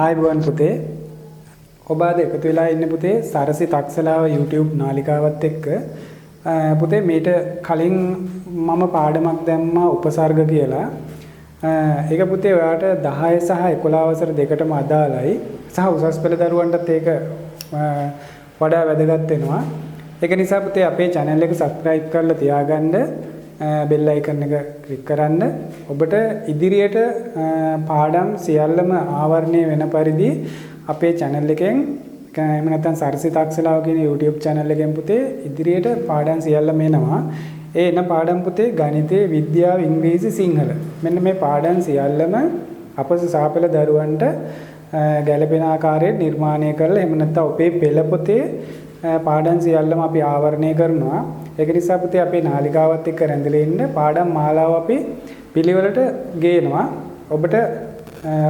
ආයුබෝවන් පුතේ. ඔබ අද එකතු වෙලා ඉන්නේ පුතේ සරසි තක්සලාව YouTube නාලිකාවත් එක්ක. පුතේ මේට කලින් මම පාඩමක් දැම්මා උපසර්ග කියලා. ඒක පුතේ ඔයාට 10 සහ 11 වසර දෙකටම අදාළයි. සහ උසස් පෙළ දරුවන්ටත් ඒක වඩා වැදගත් වෙනවා. ඒක නිසා පුතේ අපේ channel එක subscribe කරලා තියාගන්න. බෙල් අයිකන් එක ක්ලික් කරන්න. ඔබට ඉදිරියට පාඩම් සියල්ලම ආවරණය වෙන පරිදි අපේ channel එකෙන් එහෙම නැත්නම් සරසි තක්සලාව කියන YouTube channel එකෙන් පුතේ ඉදිරියට පාඩම් සියල්ලම එනවා. ඒ එන පාඩම් පුතේ ගණිතය, විද්‍යාව, ඉංග්‍රීසි, සිංහල. මෙන්න මේ පාඩම් සියල්ලම අපස සාපල දරුවන්ට ගැළපෙන ආකාරයෙන් නිර්මාණය කරලා එහෙම නැත්නම් අපේ පෙළ පොතේ පාඩම් සියල්ලම අපි ආවරණය කරනවා. ඒක නිසා පුතේ අපේ නාලිකාවත් එක්ක රැඳිලා ඉන්න පාඩම් මාලාව අපි පිළිවෙලට ගේනවා. ඔබට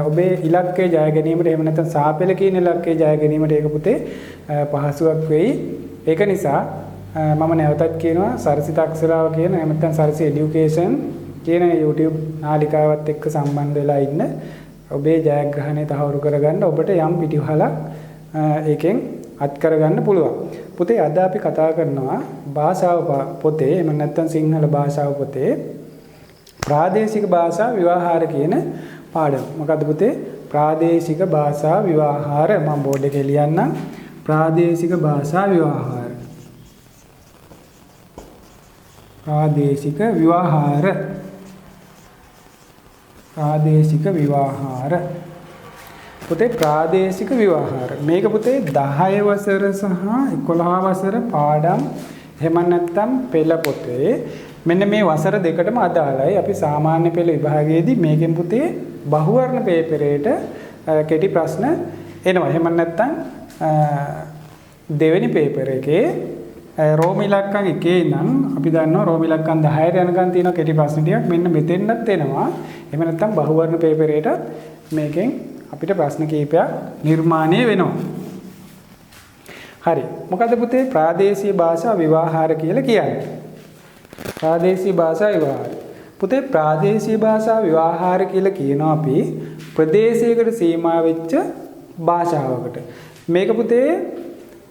ඔබේ ඉලක්කය ජය ගැනීමට එහෙම නැත්නම් සාපෙළ කියන ඉලක්කය ජය ගැනීමට ඒක පුතේ පහසුවක් වෙයි. ඒක නිසා මම නැවතත් කියනවා සරසි තක්සලාව කියන එහෙම නැත්නම් සරසි এডুকেෂන් කියන YouTube නාලිකාවත් එක්ක සම්බන්ධ වෙලා ඉන්න. ඔබේ ජයග්‍රහණය තහවුරු කරගන්න ඔබට යම් පිටිවහලක් ඒකෙන් අත් කරගන්න පුළුවන්. පුතේ අද අපි කතා කරනවා භාෂාව පොතේ එහෙම නැත්නම් සිංහල භාෂාව පොතේ ප්‍රාදේශික භාෂා ව්‍යවහාර කියන පාඩම. මොකද්ද පුතේ? ප්‍රාදේශික භාෂා ව්‍යවහාර. මම බෝඩ් එකේ ලියන්නම්. ප්‍රාදේශික භාෂා ව්‍යවහාර. ප්‍රාදේශික ව්‍යවහාර. ප්‍රාදේශික ව්‍යවහාර. පුතේ ප්‍රාදේශික ව්‍යවහාර. මේක පුතේ 10 වසර සහ 11 වසර පාඩම් එහෙම නැත්නම් පෙළ පොතේ මෙන්න මේ වසර දෙකටම අදාළයි. අපි සාමාන්‍ය පෙළ විභාගයේදී මේකෙන් පුතේ බහුවර්ණ පේපරේට කෙටි ප්‍රශ්න එනවා. එහෙම නැත්නම් දෙවෙනි පේපර් එකේ රෝම ඉලක්කම් 1 ඉඳන් අපි දන්නවා රෝම ඉලක්කම් 10ට යනකම් තියෙන කෙටි ප්‍රශ්න ටිකක් මෙන්න මෙතෙන්වත් එනවා. එහෙම නැත්නම් බහුවර්ණ පේපරේට මේකෙන් අපිට ප්‍රශ්න කීපයක් නිර්මාණය වෙනවා. හරි. මොකද පුතේ ප්‍රාදේශීය භාෂා ව්‍යවහාර කියලා කියන්නේ? ප්‍රාදේශීය භාෂා ව්‍යවහාර. පුතේ ප්‍රාදේශීය භාෂා ව්‍යවහාර කියලා කියනවා අපි ප්‍රදේශයකට සීමා වෙච්ච භාෂාවකට. මේක පුතේ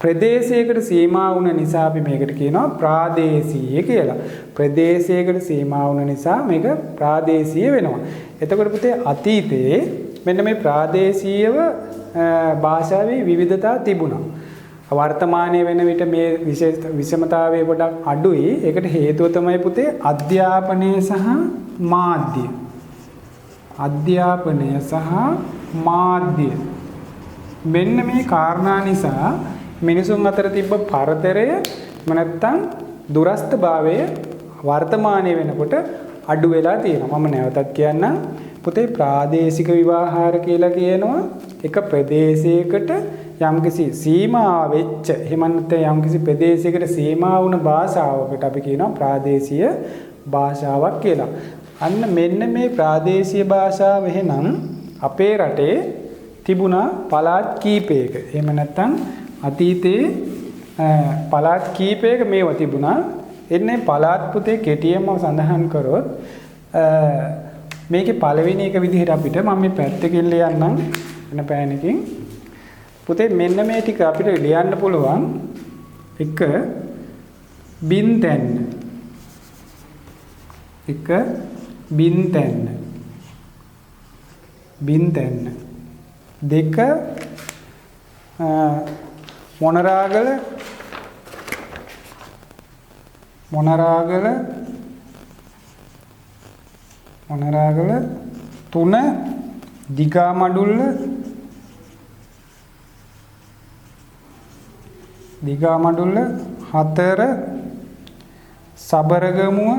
ප්‍රදේශයකට සීමා වුණ නිසා අපි මේකට කියනවා ප්‍රාදේශීය කියලා. ප්‍රදේශයකට සීමා වුණ නිසා මේක ප්‍රාදේශීය වෙනවා. එතකොට පුතේ අතීතයේ මෙන්න මේ ප්‍රාදේශීයව භාෂාවේ විවිධතා තිබුණා. වර්තමානයේ වෙන විට මේ විෂමතාවය ගොඩක් අඩුයි. ඒකට හේතුව තමයි පුතේ අධ්‍යාපනය සහ මාධ්‍ය. අධ්‍යාපනය සහ මාධ්‍ය. මෙන්න මේ කාරණා නිසා මිනිසුන් අතර තිබ්බ පරතරය නැත්තම් දුරස්ථභාවය වර්තමානයේ වෙනකොට අඩු වෙලා තියෙනවා. මම නැවතත් කියන්නම්. පුතේ ප්‍රාදේශික ව්‍යවහාර කියලා කියනවා එක ප්‍රදේශයකට යම්කිසි සීමා වෙච්ච එහෙම නැත්නම් යම්කිසි ප්‍රදේශයකට සීමා වුණ භාෂාවකට අපි කියනවා ප්‍රාදේශීය භාෂාවක් කියලා. අන්න මෙන්න මේ ප්‍රාදේශීය භාෂාව එහෙනම් අපේ රටේ තිබුණා පළාත් කීපයක. එහෙම නැත්නම් අතීතයේ පළාත් කීපයක මේවා තිබුණා. එන්නේ පළාත් පුතේ කෙටියෙන්ම සඳහන් කරොත් මේකේ පළවෙනි එක විදිහට අපිට මම මේ පැත්තකින් ලියන්නම් වෙන පෑනකින්. පුතේ මෙන්න මේ ටික අපිට ලියන්න පුළුවන්. 1 බින්තැන්න. 1 බින්තැන්න. බින්තැන්න. 2 මොනරාගල. මොනරාගල. මොනරාගල. 3 දිගාමඩුල්ල. දිගාමඩුල්ල. 4 සබරගමුව.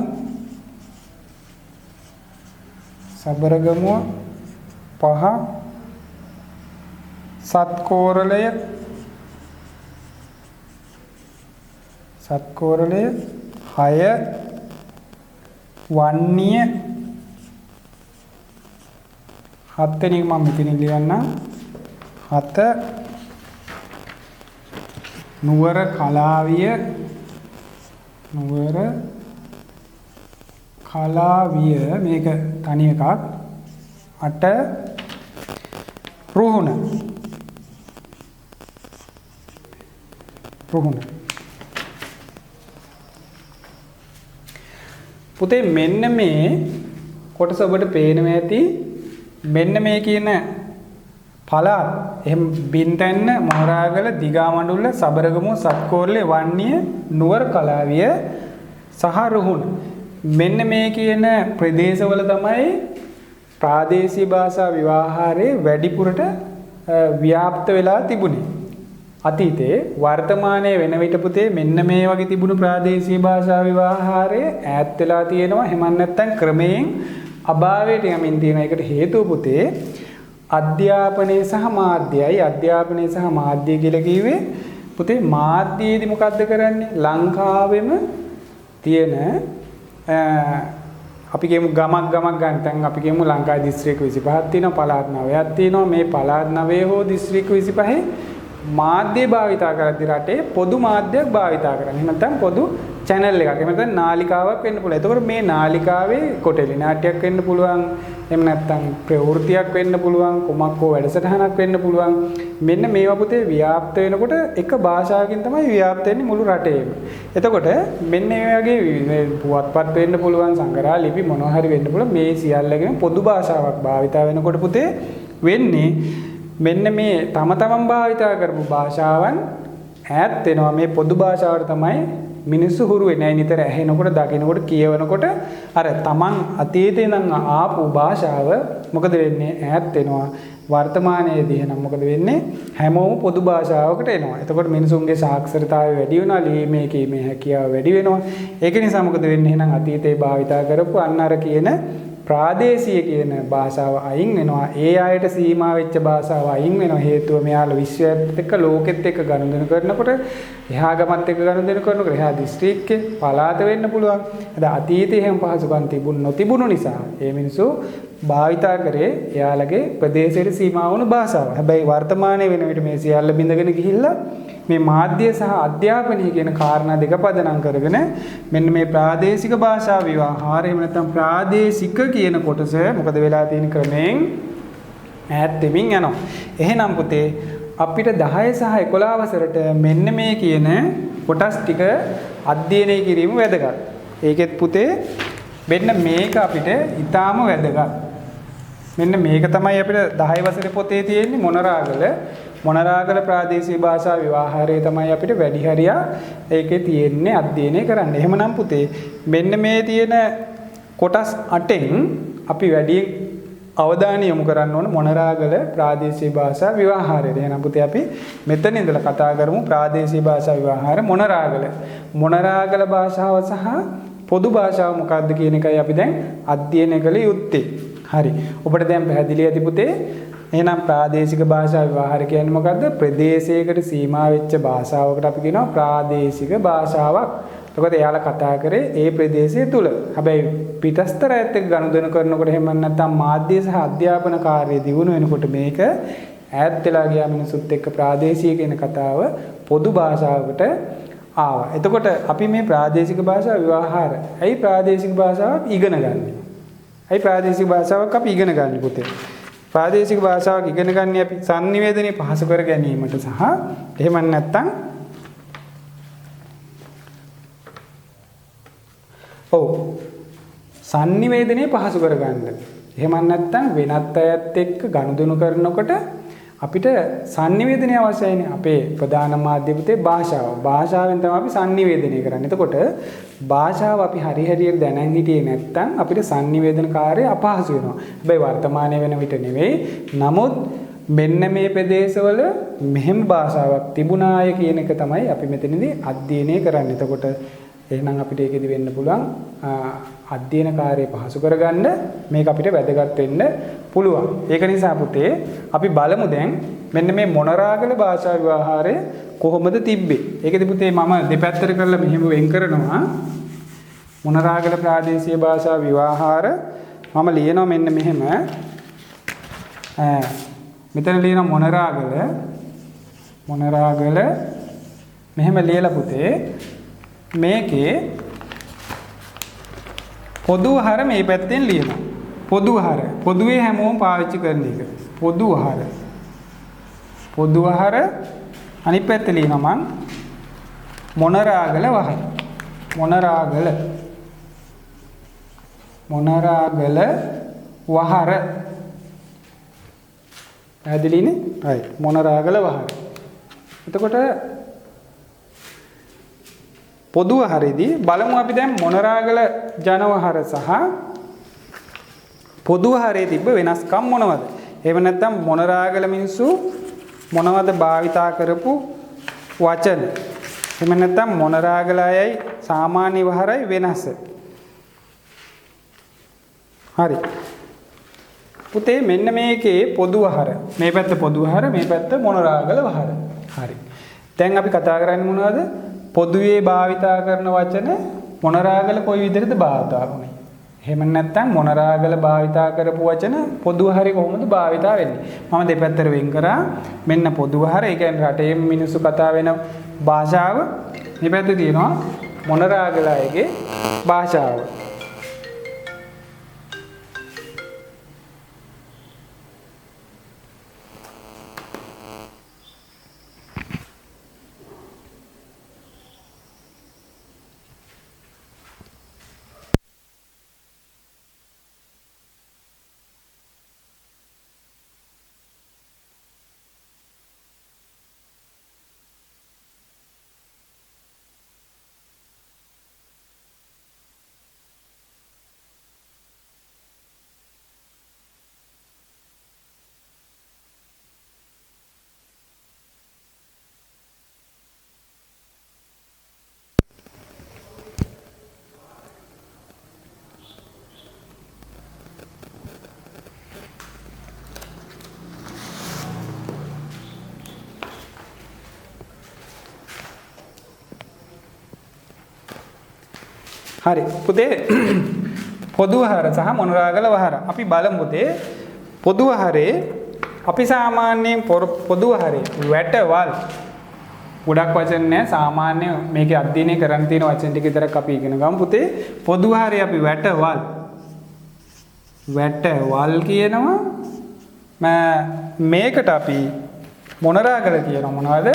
සබරගමුව. 5 සත්කෝරළය. සත්කෝරළය. 6 වන්නිය. 7 වෙනි එක මම මෙතන ලියන්නම්. 7 නුවර කලාවිය. නුවර කලාවිය මේක තනි එකක්. 8 රුහුණ. පුතේ මෙන්න මේ කොටස ඔබට පේනවා ඇති. මෙන්න මේ කියන පළාත් එහෙම බින්තැන්න මොහරාගල දිගාමඩුල්ල සබරගමුව සත්කෝරළේ වන්නිය නුවර කලාවිය සහ රුහුණ මෙන්න මේ කියන ප්‍රදේශවල තමයි ප්‍රාදේශීය භාෂා ව්‍යවහාරයේ වැඩිපුරට ව්‍යාප්ත වෙලා තිබුණේ. අතීතේ වර්තමානයේ වෙන විට පුතේ මෙන්න මේ වගේ තිබුණු ප්‍රාදේශීය භාෂා ව්‍යවහාරය ඈත් වෙලා තියෙනවා. එහෙම නැත්නම් ක්‍රමයෙන් අභාවයට යමින් තියෙන එකට හේතුව පුතේ අධ්‍යාපනය සහ මාධ්‍යයයි. අධ්‍යාපනය සහ මාධ්‍ය කියලා කිව්වේ පුතේ මාධ්‍යයේදී මොකද්ද කරන්නේ? ලංකාවෙම තියෙන අපි කියමු ගමක් ගන්න. දැන් අපි කියමු ලංකාවේ දිස්ත්‍රික්ක 25ක් තියෙනවා, පළාත් 9ක් තියෙනවා. මේ පළාත් 9 හෝ දිස්ත්‍රික්ක 25 මාධ්‍ය භාවිතා කරද්දී රටේ පොදු මාධ්‍යයක් භාවිතා කරන්නේ. එහෙම නැත්නම් පොදු channel එකක්. එහෙම නැත්නම් නාලිකාවක් වෙන්න පුළුවන්. එතකොට මේ නාලිකාවේ කොටෙලි නාට්‍යයක් වෙන්න පුළුවන්. එහෙම නැත්නම් ප්‍රවෘත්තියක් වෙන්න පුළුවන්. කොමක් හෝ වැඩසටහනක් වෙන්න පුළුවන්. මෙන්න මේවා පුතේ ව්‍යාප්ත වෙනකොට එක භාෂාවකින් තමයි ව්‍යාප්ත වෙන්නේ මුළු රටේම. එතකොට මෙන්න මේ වගේ පුවත්පත් වෙන්න පුළුවන්, සංග්‍රහ ලිපි මොනවා හරි වෙන්න පුළුවන්. මේ සියල්ලගෙම පොදු භාෂාවක් භාවිතා වෙනකොට පුතේ වෙන්නේ මෙන්න මේ තම තමන් භාවිතා කරපු භාෂාවන් ඈත් වෙනවා. මේ පොදු භාෂාවට තමයි මිනිස්සු හුරු වෙන්නේ. නිතර ඇහෙනකොට, දකිනකොට, කියවනකොට අර තමන් අතීතේ නම් ආපු භාෂාව මොකද වෙන්නේ? ඈත් වෙනවා. වර්තමානයේදී එහෙනම් මොකද වෙන්නේ? හැමෝම පොදු භාෂාවකට එනවා. එතකොට මිනිසුන්ගේ සාක්ෂරතාවය වැඩි වෙනවා, ලියීමේ කීමේ හැකියාව වැඩි වෙනවා. ඒක නිසා මොකද වෙන්නේ? එහෙනම් අතීතේ භාවිතා කරපු අන්න අර කියන ප්‍රාදේශීය කියන භාෂාව අයින් වෙනවා. ඒ අයට සීමා වෙච්ච භාෂාව අයින් වෙනවා. හේතුව මෙයාලා විශ්වයත් එක්ක ලෝකෙත් එක්ක ගනුදෙනු කරනකොට, එහා ගමත් එක්ක ගනුදෙනු කරනකොට එහා දිස්ත්‍රික්කේ පළාත වෙන්න පුළුවන්. අද අතීතයේ හැම පහසුකම් නොතිබුණු නිසා ඒ මිනිස්සු භාවිතා කරේ එයාලගේ ප්‍රදේශයේ සීමා වුණු භාෂාව. හැබැයි වර්තමානයේ වෙන විට මේ සියල්ල බිඳගෙන ගිහිල්ලා මේ මාධ්‍ය සහ අධ්‍යාපනය කියන කාරණා දෙක පදනම් කරගෙන මෙන්න මේ ප්‍රාදේශික භාෂා ව්‍යවහාරය එහෙම නැත්නම් ප්‍රාදේශික කියන කොටස මොකද වෙලා තියෙන ක්‍රමයෙන් ඈත් වෙමින් යනවා. එහෙනම් පුතේ අපිට 10 සහ 11 වසරට මෙන්න මේ කියන කොටස් ටික අධ්‍යයනය කිරීම වැදගත්. ඒකෙත් පුතේ මෙන්න මේක අපිට ඊටාම වැදගත්. මෙන්න මේක තමයි අපිට 10 වසරේ පොතේ තියෙන්නේ මොනරාගල ප්‍රාදේශීය භාෂා ව්‍යවහාරය තමයි අපිට වැඩි හරියක් ඒකේ තියෙන්නේ අධ්‍යයනය කරන්න. එහෙමනම් පුතේ මෙන්න මේ තියෙන කොටස් 8න් අපි වැඩි අවධානය යොමු කරන්න ඕන මොනරාගල ප්‍රාදේශීය භාෂා ව්‍යවහාරයට. එහෙනම් පුතේ අපි මෙතන ඉඳලා කතා කරමු ප්‍රාදේශීය භාෂා ව්‍යවහාර මොනරාගල භාෂාව සහ පොදු භාෂාව මොකක්ද කියන එකයි අපි දැන් අධ්‍යයනය කළ යුත්තේ. හරි. ඔබට දැන් පැහැදිලි ඇති පුතේ. එහෙනම් ප්‍රාදේශික භාෂා ව්‍යවහාර කියන්නේ මොකද්ද? ප්‍රදේශයකට සීමා වෙච්ච භාෂාවකට අපි කියනවා ප්‍රාදේශික භාෂාවක්. එතකොට එයාලා කතා කරේ ඒ ප්‍රදේශය තුල. හැබැයි පිටස්තර ඇත්ත එක්ක ගනුදෙනු කරනකොට එහෙම නැත්නම් මාධ්‍ය සහ අධ්‍යාපන කාර්යය දියුණු වෙනකොට මේක ඈත් වෙලා ගියා මිනිසුත් එක්ක ප්‍රාදේශීය කියන කතාව පොදු භාෂාවකට ආවා. එතකොට අපි මේ ප්‍රාදේශික භාෂා ව්‍යවහාර ඇයි ප්‍රාදේශික භාෂාවක් ඉගෙන ගන්න? ඇයි ප්‍රාදේශික භාෂාවක් අපි ඉගෙන ගන්න පුතේ? ප්‍රාදේශික භාෂාවක් ඉගෙන ගන්න අපි sannivedanaye පහසු කර ගැනීමට සහ එහෙම නැත්නම් sannivedanaye පහසු කර ගන්න. එහෙම නැත්නම් වෙනත් අයත් එක්ක ගනුදෙනු කරනකොට අපිට sannivedanaye අවශ්‍යයිනේ. අපේ ප්‍රධාන මාධ්‍ය පුතේ භාෂාව. භාෂාවෙන් තමයි අපි sannivedanaye කරන්නේ. එතකොට භාෂාව අපි හරියට දැනන් හිටියේ නැත්නම් අපිට sannivedana කාර්යය අපහසු වෙනවා. හැබැයි වර්තමානයේ වෙන විට නෙවෙයි. නමුත් මෙන්න මේ ප්‍රදේශවල මෙහෙම භාෂාවක් තිබුණාය කියන එක තමයි අපි මෙතනදී අධ්‍යයනය කරන්නේ. එතකොට එහෙනම් අපිට ඒකෙදි වෙන්න පුළුවන් අධ්‍යයන කාර්යය පහසු කරගන්න මේක අපිට වැදගත් වෙන්න පුළුවන්. ඒක නිසා පුතේ අපි බලමු දැන් මෙන්න මේ මොනරාගල භාෂා ව්‍යවහාරය කොහොමද තිබ්බේ. ඒකෙදි පුතේ මම දෙපැත්තට කරලා මෙහෙම වෙන් කරනවා. මොනරාගල ප්‍රාදේශීය භාෂා ව්‍යවහාර මම ලියනවා මෙන්න මෙහෙම. මෙතන ලියනවා මොනරාගල මෙහෙම ලියලා පුතේ මේකේ පොදු ආහාර මේ පැත්තෙන් ලියනවා. පොදුවේ හැමෝම පාවිච්චි කරන එක. පොදු ආහාර. පොදු ආහාර අනිත් පැත්තේ ලියනවා මං මොනරාගල වහර. මොනරාගල වහර. පැහැදිලිනේ? right. මොනරාගල වහර. එතකොට පොදු ආහාරයේදී බලමු අපි දැන් මොනරාගල ජනවහර සහ පොදු ආහාරයේ තිබ්බ වෙනස්කම් මොනවද? එහෙම නැත්නම් මොනරාගල මිනිස්සු මොනවද භාවිතා කරපු වචන? එහෙම නැත්නම් මොනරාගල අයයි සාමාන්‍ය වහරයි වෙනස. හරි. පුතේ මෙන්න මේකේ පොදු ආහාර. මේ පැත්ත පොදු ආහාර, මේ පැත්ත මොනරාගල වහර. හරි. දැන් අපි කතා කරන්නේ මොනවද? පොදුවේ භාවිතා කරන වචන මොනරාගල කොයි විදිහටද භාවිතා කරන්නේ? එහෙම නැත්නම් මොනරාගල භාවිතා කරපු වචන පොදු ආහාරේ කොහොමද භාවිතා වෙන්නේ? මම දෙපැත්තට වෙන් කරා. මෙන්න පොදු ආහාර, ඒ කියන්නේ රටේ මිනිස්සු කතා වෙන භාෂාව. මේ පැත්තේ තියෙනවා මොනරාගල අයගේ භාෂාව. හරි පුතේ පොදු ආහාර සහ මොනරාගල වහර අපි බලමු පුතේ පොදු ආහාරේ අපි සාමාන්‍යයෙන් පොදු ආහාරේ වැටවල් ගොඩක් වචන නැහැ සාමාන්‍ය මේකේ අධ්‍යයනය කරන්න තියෙන වචන ටික විතරක් අපි ඉගෙන ගමු පුතේ පොදු ආහාරේ අපි වැටවල් කියනවා මේකට අපි මොනරාගල කියනවා මොනවද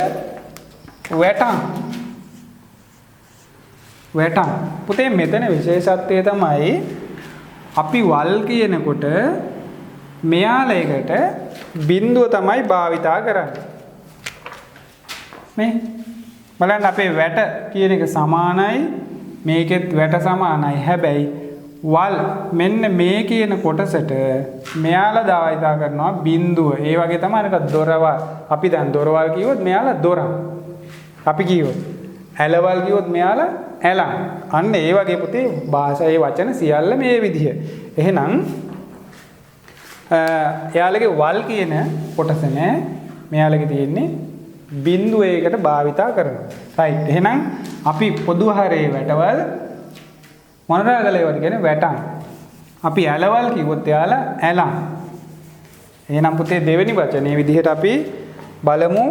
වැටන් පුතේ මෙතන විශේෂත්වය තමයි අපි වල් කියනකොට මෙයාලයකට බිඳුව තමයි භාවිතා කරන්නේ මේ බලන්න අපේ වැට කියන එක සමානයි මේකෙත් වැට සමානයි හැබැයි වල් මෙන්න මේ කියන කොටසට මෙයාලා භාවිතා කරනවා බිඳුව ඒ වගේ තමයි අනික දොරවල් අපි දැන් දොරවල් කිව්වොත් මෙයාලා දොරක් අපි කිව්වොත් ඇලවල් කිව්වොත් මෙයාලා ඇලන් අන්න ඒ වගේ පුතේ භාෂාවේ වචන සියල්ල මේ විදිහ. එහෙනම් එයාලගේ වල් කියන කොටස නෑ මෙයාලගේ තියෙන්නේ බිඳුවයකට භාවිතා කරනවා. right. එහෙනම් අපි පොදු ආහාරයේ වැටවල් මොනරාගල ඒවට කියන්නේ වැටන්. අපි ඇලවල් කිව්වොත් එයාලා ඇලන්. එහෙනම් පුතේ දෙවෙනි වචනේ විදිහට අපි බලමු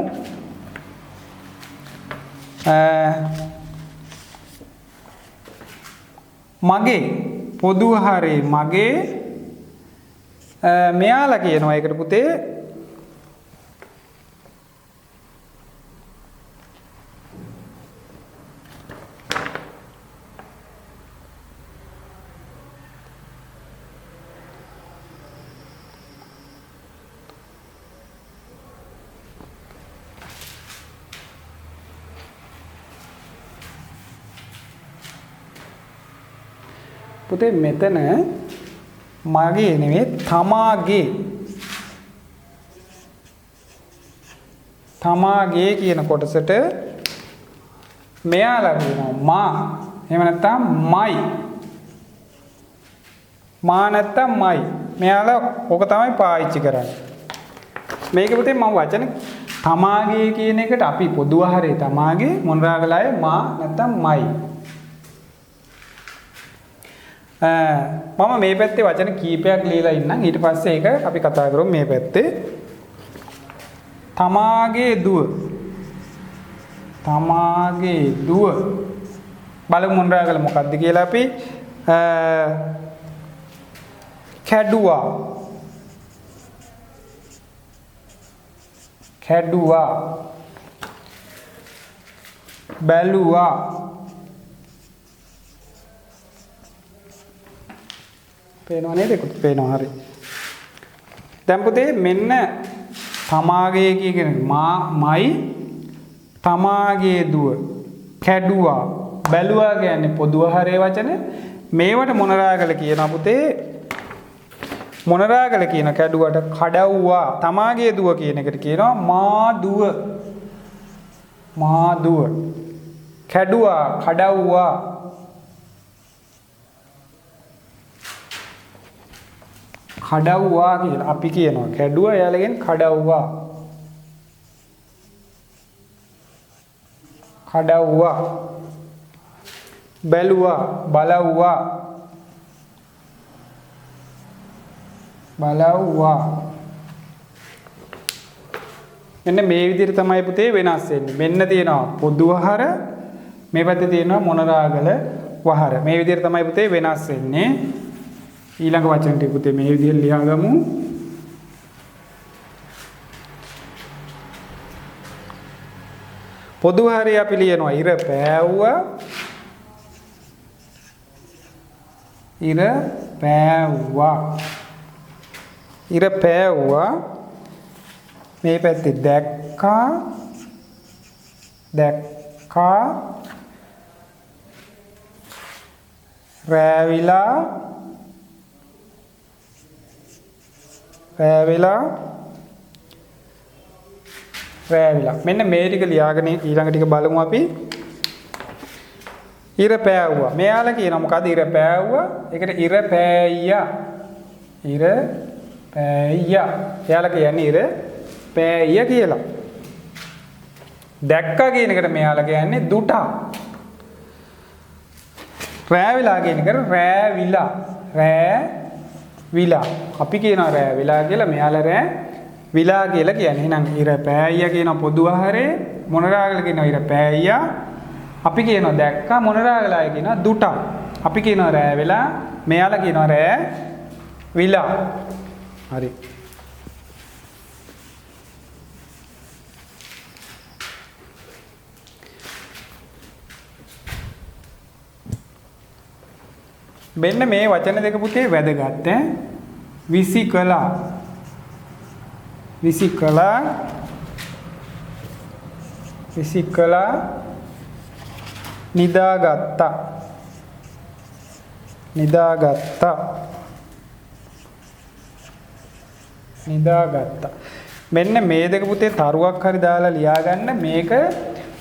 මගේ පොදු ආහාරේ මගේ මෙයාලා කියනවා ඒකට පුතේ පුතේ මෙතන මගේ නෙමෙයි තමාගේ කියන කොටසට මෙයාලා කියනවා මා එහෙම නැත්නම් මයි මා නැත්නම් මයි මෙයාලා ඔක තමයි පාවිච්චි කරන්නේ මේක පුතේ මම වචන තමාගේ කියන එකට අපි පොදු ආහාරේ තමාගේ මොනරාගලයි මා නැත්නම් මයි මම මේ පැත්තේ වචන කීපයක් ලියලා ඉන්නම් ඊට පස්සේ ඒක අපි කතා කරමු මේ පැත්තේ තමාගේ දුව බලමු මොනරාගල මොකක්ද කියලා අපි කැඩුවා බැලුවා පේනව නේද? ඒකත් පේනවා හරි. දැන් පුතේ මෙන්න තමාගේ කියන මයි තමාගේ දුව කැඩුවා බැලුවා කියන්නේ පොදු ආහාරයේ වචන. මේවට මොනරාගල කියනවා පුතේ? මොනරාගල කියන කැඩුවට කඩවුවා. තමාගේ දුව කියන එකට කියනවා මාදුව. මාදුව. කැඩුවා කඩවුවා. කඩවුවා කියලා අපි කියනවා. කැඩුවා එයාලගෙන් කඩවුවා. කඩවුවා. බැලුවා බලවුවා. බලවුවා. මෙන්න මේ විදිහට තමයි පුතේ වෙනස් වෙන්නේ. මෙන්න තියෙනවා පොදු වහර, මේ පැත්තේ තියෙනවා මොනරාගල වහර. මේ විදිහට තමයි පුතේ වෙනස් වෙන්නේ. ඊළඟ වචන ටික පුතේ මේ විදිහට ලියාගමු. පොදු වහරේ අපි ලියනවා ඉර පෑවුවා. ඉර පෑවුවා. ඉර පෑවුවා. මේ පැත්තේ දැක්කා. දැක්කා. රැවිලා. රැවිලා. රැවිලා. මෙන්න මේ ටික ලියාගෙන ඊළඟ ටික බලමු අපි. ඉර පෑවුවා. මෙයාලා කියනවා මොකද්ද? ඉර පෑවුවා. ඒකට ඉර පෑයියා. ඉර පෑයියා. එයාලා කියන්නේ ඉර පෑයියා කියලා. දැක්කා කියන එකට මෙයාලා කියන්නේ දුටා. රෑවිලා කියන එකට රෑවිලා. රෑවිලා. අපි කියනවා රෑවිලා කියලා. මෙයාලා රෑවිලා කියලා කියන්නේ. එහෙනම් ඉර පෑයියා කියන පොදු ආහාරේ මොනරාගල කියනවා ඉර පෑයියා. අපි කියනවා දැක්කා. මොනරාගලයි කියනවා දුටා. අපි කියනවා රෑවිලා. මෙයාලා කියනවා රෑවිලා. හරි. මෙන්න මේ වචන දෙක පුතේ වැදගත් ඈ. විසිකලා. විසිකලා. විසිකලා. නිදාගත්තා. නිදාගත්තා. නිදාගත්තා. මෙන්න මේ දෙක පුතේ තරුවක් හරි දාලා ලියාගන්න. මේක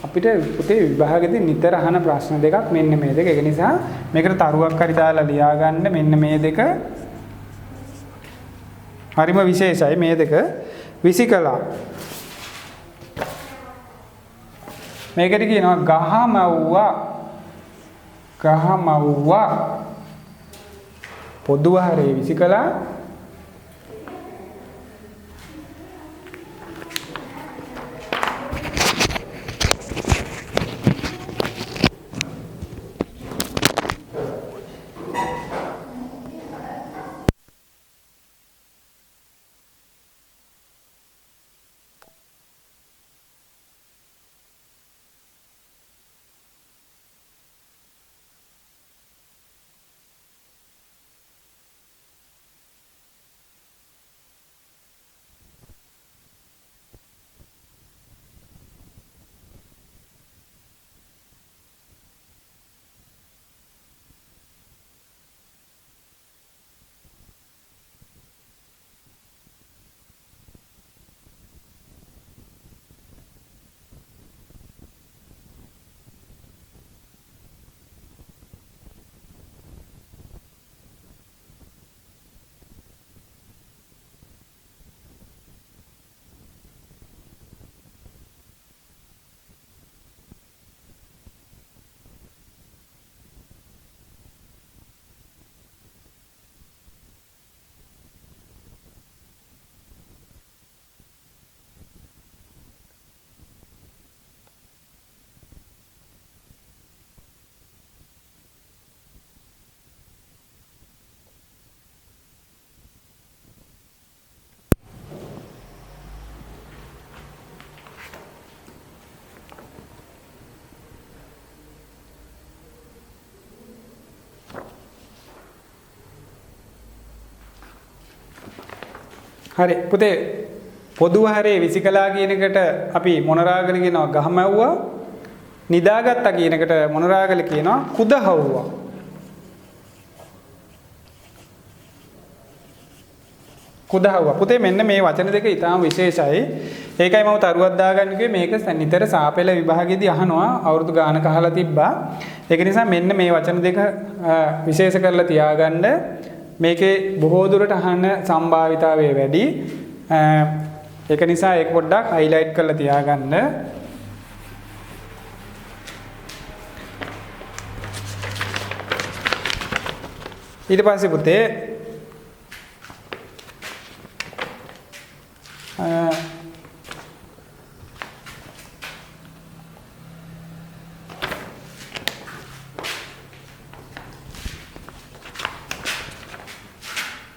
අපිට පුතේ විභාගෙදී නිතර අහන ප්‍රශ්න දෙකක් මෙන්න මේ දෙක. ඒක නිසා මේකට තරුවක් හරි දාලා ලියාගන්න. මෙන්න මේ දෙක හරිම විශේෂයි. මේ දෙක විසිකලා. මේකට කියනවා ගහමව්වා. ගහමව්වා. පොදු ආහාරයේ විසිකලා. හරි පුතේ පොදුව හරේ විසිකලා කියන එකට අපි මොන රාගල කියනවා ගහමැව්වා. නිදාගත්තා කියන එකට මොන රාගල කියනවා කුදහව්වා. කුදහව්වා. පුතේ මෙන්න මේ වචන දෙක ඊටාම විශේෂයි. ඒකයි මම තරුවක් දාගන්න කිව්වේ මේක නිතර සාපේල විභාගෙදී අහනවා අවුරුදු ගානක අහලා තිබ්බා. ඒක නිසා මෙන්න මේ වචන දෙක විශේෂ කරලා තියාගන්න. මේකේ බොහෝ දුරට අහන්න සම්භාවිතාවය වැඩි. ඒක නිසා ඒක පොඩ්ඩක් හයිලයිට් කරලා තියාගන්න. ඊට පස්සේ පුතේ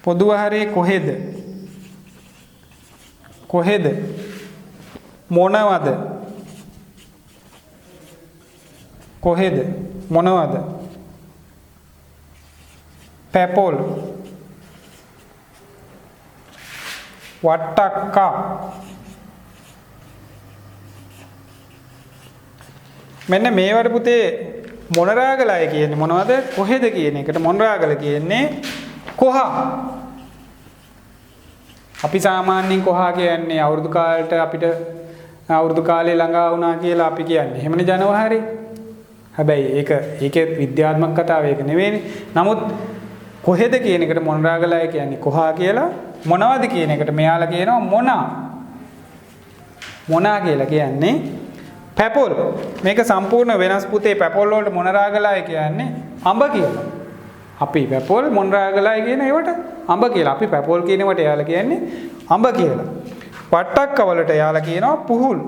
පොදුව හරේ කොහෙද? කොහෙද? මොනවද? කොහෙද? මොනවද? පැපොල් වට්ටක්කා මෙන්න මේවට පුතේ මොන රාගලයි කියන්නේ මොනවද? කොහෙද කියන එකට මොන රාගල කියන්නේ කොහා. අපි සාමාන්‍යයෙන් කොහා කියන්නේ අවුරුදු කාලයට අපිට අවුරුදු කාලේ ළඟා වුණා කියලා අපි කියන්නේ. එහෙමනේ ජනවහරේ. හැබැයි ඒකේ විද්‍යාත්මක කතාව ඒක නෙවෙයිනේ. නමුත් කොහෙද කියන එකට මොන රාගලයි කියන්නේ කොහා කියලා. මොනවද කියන එකට මෙයාලා කියනවා මොනා. මොනා කියලා කියන්නේ පැපොල්. මේක සම්පූර්ණ වෙනස් පුතේ. පැපොල් වලට මොන රාගලයි කියන්නේ අඹ කියලා. අපි පැපොල් මොන රාගලයි කියන ඒවට අඹ කියලා. අපි පැපොල් කියනවට එයාලා කියන්නේ අඹ කියලා. වට්ටක්ක වලට එයාලා කියනවා පුහුල්.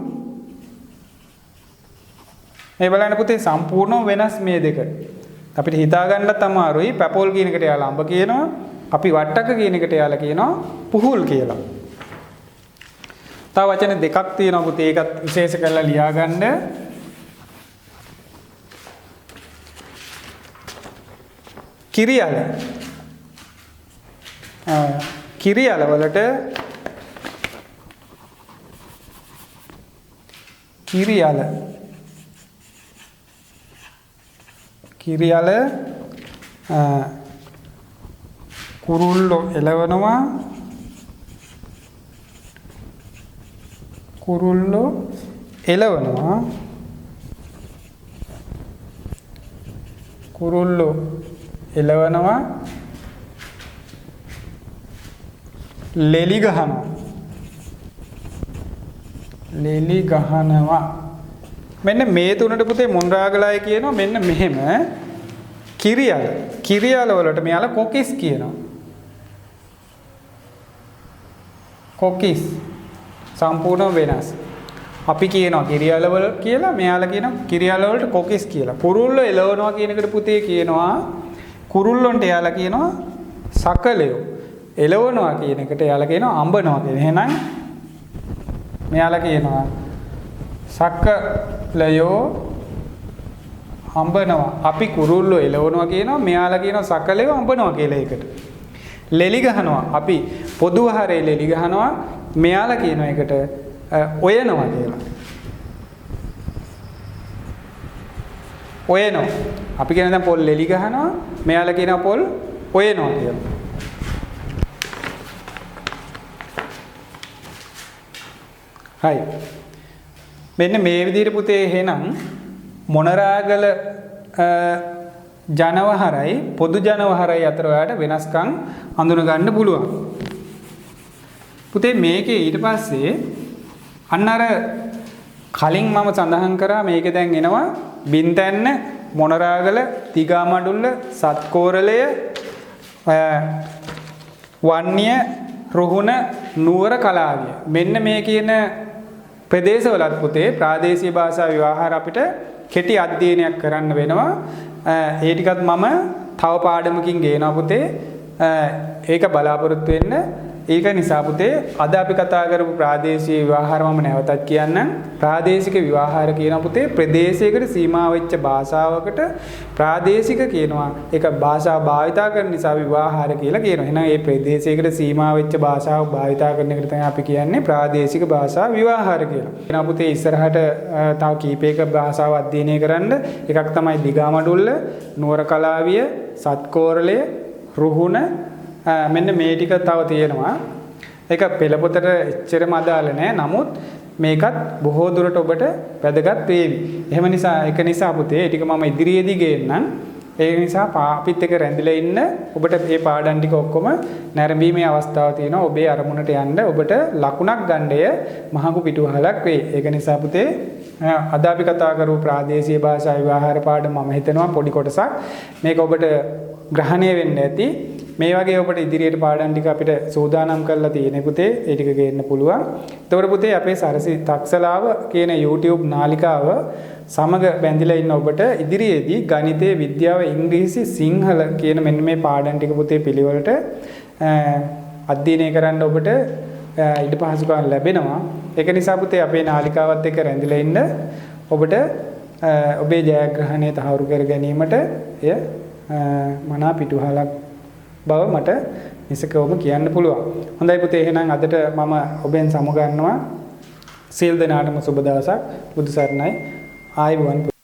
මේ බලන්න පුතේ සම්පූර්ණව වෙනස් මේ දෙක. අපිට හිතා ගන්නත් අමාරුයි. පැපොල් කියන එකට එයාලා අඹ කියනවා. අපි වට්ටක්ක කියන එකට එයාලා කියනවා පුහුල් කියලා. තව වචන දෙකක් තියෙනවා පුතේ. ඒකත් විශේෂ කරලා ලියා ගන්න. කිරියල. කිරියල වලට කිරියල කිරියල කුරුල්ලෝ එලවනවා. කුරුල්ලෝ එලවනවා. කුරුල්ලෝ එලවනවා. ලෙලි ගහනවා. ලෙලි ගහනවා. මෙන්න මේ තුනට පුතේ මොන රාගලයි කියනවා මෙන්න මෙහෙම. කිරියල. කිරියල වලට මෙයාලා කොකිස් කියනවා. කොකිස් සම්පූර්ණ වෙනස්. අපි කියනවා කිරියල වල කියලා. මෙයාලා කියනවා කිරියල වලට කොකිස් කියලා. කුරුල්ලෝ එලවනවා කියන එකට පුතේ කියනවා කුරුල්ලොන්ට එයාලා කියනවා සකලයෝ. එලවනවා කියන එකට එයාලා කියනවා අඹනවා කියන. එහෙනම් මෙයාලා කියනවා සකලයෝ අඹනවා. අපි කුරුල්ලෝ එලවනවා කියනවා. මෙයාලා කියනවා සකලයෝ අඹනවා කියලා ඒකට. ලෙලි ගහනවා. අපි පොදුව හරේ ලෙලි ගහනවා. මෙයාලා කියන එකට ඔයනවා කියලා. ඔයනවා. අපි කියන දැන් පොල් ලෙලි ගහනවා. මෙයාලා කියනවා පොල් ඔයනවා කියලා. හයි. මෙන්න මේ විදිහට පුතේ එහෙනම් මොනරාගල ජනවහරයි පොදු ජනවහරයි අතර ඔයාලට වෙනස්කම් හඳුන ගන්න පුළුවන්. පුතේ මේකේ ඊට පස්සේ අන්න අර කලින් මම සඳහන් කරා මේකේ දැන් එනවා බින්තැන්න මොනරාගල තිගාමඩුල්ල සත්කෝරලය වන්‍ය රුහුණ නුවර කලාවිය. මෙන්න මේ කියන ප්‍රදේශවලත් පුතේ ප්‍රාදේශීය භාෂා ව්‍යවහාර අපිට කෙටි අධ්‍යයනයක් කරන්න වෙනවා. ඒ ටිකත් මම තව පාඩමකින් ගේනවා පුතේ. ඒක බලාපොරොත්තු වෙන්න. ඒක නිසා පුතේ අද අපි කතා කරපු ප්‍රාදේශීය ව්‍යවහාර මම නැවතත් කියන්නම්. ප්‍රාදේශික ව්‍යවහාර කියන පුතේ ප්‍රදේශයකට සීමා වෙච්ච භාෂාවකට ප්‍රාදේශික කියනවා. ඒක භාෂාව භාවිතා කරන නිසා ව්‍යවහාර කියලා කියනවා. එහෙනම් මේ ප්‍රදේශයකට සීමා වෙච්ච භාෂාව භාවිතා කරන එකට තමයි අපි කියන්නේ ප්‍රාදේශික භාෂා ව්‍යවහාර කියලා. එහෙනම් පුතේ ඉස්සරහට තව කීපයක භාෂාව අධ්‍යයනය කරන්න. එකක් තමයි දිගාමඩුල්ල, නුවර කලාවිය, සත්කෝරළය, රුහුණ මෙන්න මේ ටික තව තියෙනවා. ඒක පෙළ පොතට එච්චරම අදාළ නැහැ. නමුත් මේකත් බොහෝ දුරට ඔබට වැදගත් වේවි. එහෙම නිසා ඒක නිසා පුතේ ටික මම ඉදිරියේදී ගේන්නම්. ඒ නිසා අපිත් එක්ක රැඳිලා ඉන්න ඔබට මේ පාඩම් ටික ඔක්කොම නැරඹීමේ අවස්ථාව තියෙනවා. ඔබේ අරමුණට යන්න ඔබට ලකුණක් ගන්නය මහඟු පිටුවහලක් වෙයි. ඒක නිසා පුතේ අද අපි කතා කරපු ප්‍රාදේශීය භාෂා ව්‍යවහාර පාඩම මම හිතනවා පොඩි කොටසක් මේක ඔබට ග්‍රහණය වෙන්න ඇති. මේ වගේ ඔබට ඉදිරියට පාඩම් ටික අපිට සූදානම් කරලා තියෙන පුතේ ඒ ටික ගේන්න පුළුවන්. එතකොට පුතේ අපේ සරසි තක්සලාව කියන YouTube නාලිකාව සමග බැඳිලා ඉන්න ඔබට ඉදිරියේදී ගණිතය, විද්‍යාව, ඉංග්‍රීසි, සිංහල කියන මෙන්න මේ පාඩම් ටික පුතේ පිළිවෙලට අධ්‍යයනය කරන්න ඔබට ඉඩ පහසුකම් ලැබෙනවා. ඒක නිසා පුතේ අපේ නාලිකාවත් එක්ක රැඳිලා ඉන්න ඔබට ඔබේ ජයග්‍රහණය තහවුරු කර ගැනීමට එය මනා පිටුහලක් බව මට නිසකවම කියන්න පුළුවන්. හොඳයි පුතේ එහෙනම් අදට මම ඔබෙන් සමු ගන්නවා. සියලු දෙනාටම සුබ දවසක්. බුදු සරණයි. ආයුබෝවන්.